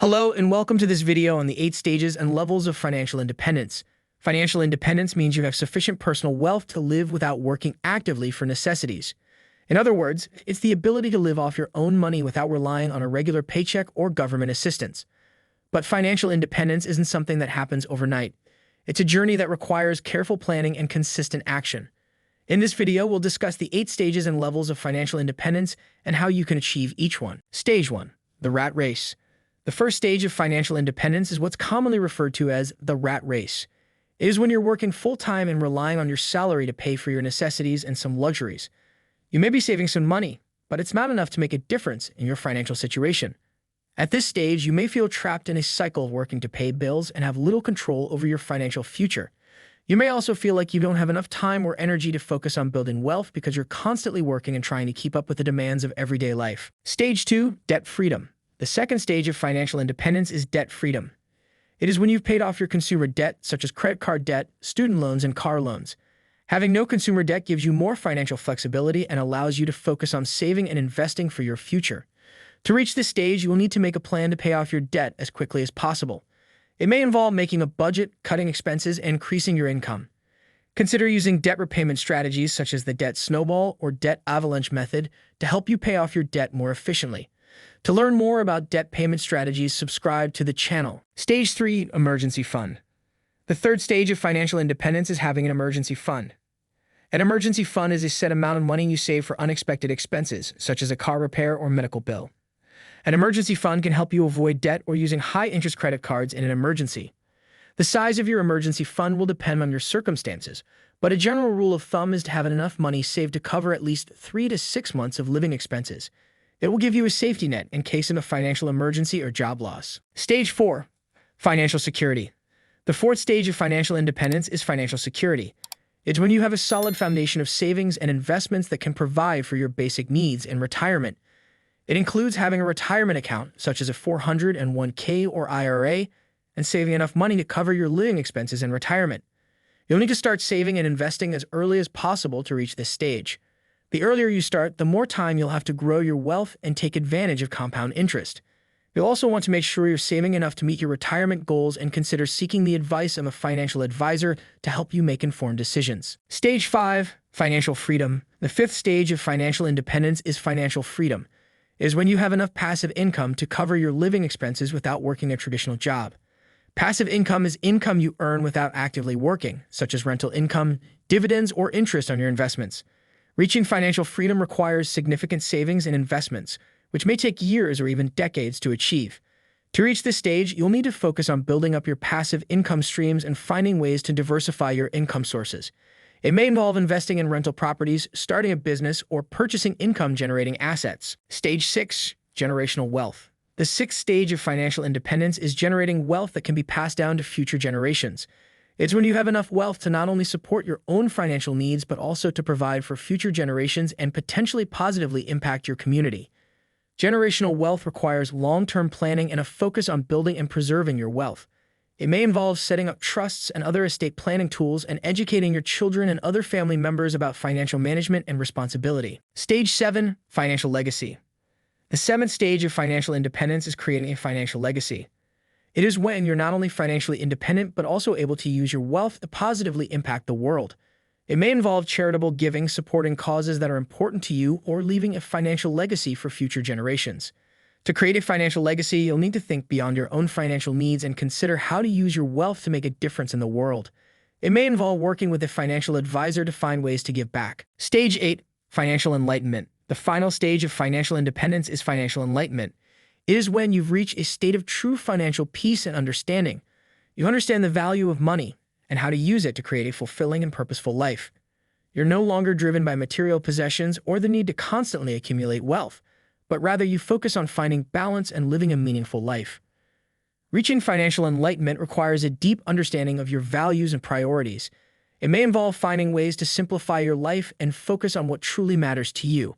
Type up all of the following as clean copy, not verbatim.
Hello and welcome to this video on the 8 stages and levels of financial independence. Financial independence means you have sufficient personal wealth to live without working actively for necessities. In other words, it's the ability to live off your own money without relying on a regular paycheck or government assistance. But financial independence isn't something that happens overnight. It's a journey that requires careful planning and consistent action. In this video, we'll discuss the 8 stages and levels of financial independence and how you can achieve each one. Stage 1. The rat race. The first stage of financial independence is what's commonly referred to as the rat race. It is when you're working full-time and relying on your salary to pay for your necessities and some luxuries. You may be saving some money, but it's not enough to make a difference in your financial situation. At this stage, you may feel trapped in a cycle of working to pay bills and have little control over your financial future. You may also feel like you don't have enough time or energy to focus on building wealth because you're constantly working and trying to keep up with the demands of everyday life. Stage 2. Debt freedom. The second stage of financial independence is debt freedom. It is when you've paid off your consumer debt, such as credit card debt, student loans, and car loans. Having no consumer debt gives you more financial flexibility and allows you to focus on saving and investing for your future. To reach this stage, you will need to make a plan to pay off your debt as quickly as possible. It may involve making a budget, cutting expenses, and increasing your income. Consider using debt repayment strategies such as the debt snowball or debt avalanche method to help you pay off your debt more efficiently. To learn more about debt payment strategies, subscribe to the channel. Stage 3. Emergency fund. The third stage of financial independence is having an emergency fund. An emergency fund is a set amount of money you save for unexpected expenses, such as a car repair or medical bill. An emergency fund can help you avoid debt or using high-interest credit cards in an emergency. The size of your emergency fund will depend on your circumstances, but a general rule of thumb is to have enough money saved to cover at least 3 to 6 months of living expenses. It will give you a safety net in case of a financial emergency or job loss. Stage 4. Financial security. The fourth stage of financial independence is financial security. It's when you have a solid foundation of savings and investments that can provide for your basic needs in retirement. It includes having a retirement account, such as a 401k or IRA, and saving enough money to cover your living expenses in retirement. You'll need to start saving and investing as early as possible to reach this stage. The earlier you start, the more time you'll have to grow your wealth and take advantage of compound interest. You'll also want to make sure you're saving enough to meet your retirement goals and consider seeking the advice of a financial advisor to help you make informed decisions. Stage 5. Financial freedom. The fifth stage of financial independence is financial freedom. It is when you have enough passive income to cover your living expenses without working a traditional job. Passive income is income you earn without actively working, such as rental income, dividends, or interest on your investments. Reaching financial freedom requires significant savings and investments, which may take years or even decades to achieve. To reach this stage, you'll need to focus on building up your passive income streams and finding ways to diversify your income sources. It may involve investing in rental properties, starting a business, or purchasing income-generating assets. Stage 6. Generational wealth. The sixth stage of financial independence is generating wealth that can be passed down to future generations. It's when you have enough wealth to not only support your own financial needs, but also to provide for future generations and potentially positively impact your community. Generational wealth requires long-term planning and a focus on building and preserving your wealth. It may involve setting up trusts and other estate planning tools and educating your children and other family members about financial management and responsibility. Stage 7. Financial legacy. The seventh stage of financial independence is creating a financial legacy. It is when you're not only financially independent, but also able to use your wealth to positively impact the world. It may involve charitable giving, supporting causes that are important to you, or leaving a financial legacy for future generations. To create a financial legacy, you'll need to think beyond your own financial needs and consider how to use your wealth to make a difference in the world. It may involve working with a financial advisor to find ways to give back. Stage 8. Financial enlightenment. The final stage of financial independence is financial enlightenment. It is when you've reached a state of true financial peace and understanding. You understand the value of money and how to use it to create a fulfilling and purposeful life. You're no longer driven by material possessions or the need to constantly accumulate wealth, but rather you focus on finding balance and living a meaningful life. Reaching financial enlightenment requires a deep understanding of your values and priorities. It may involve finding ways to simplify your life and focus on what truly matters to you.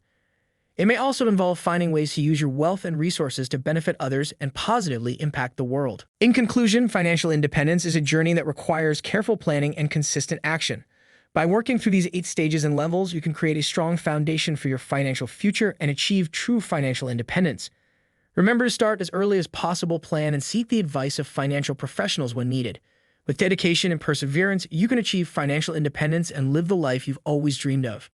It may also involve finding ways to use your wealth and resources to benefit others and positively impact the world. In conclusion, financial independence is a journey that requires careful planning and consistent action. By working through these 8 stages and levels, you can create a strong foundation for your financial future and achieve true financial independence. Remember to start as early as possible, plan, and seek the advice of financial professionals when needed. With dedication and perseverance, you can achieve financial independence and live the life you've always dreamed of.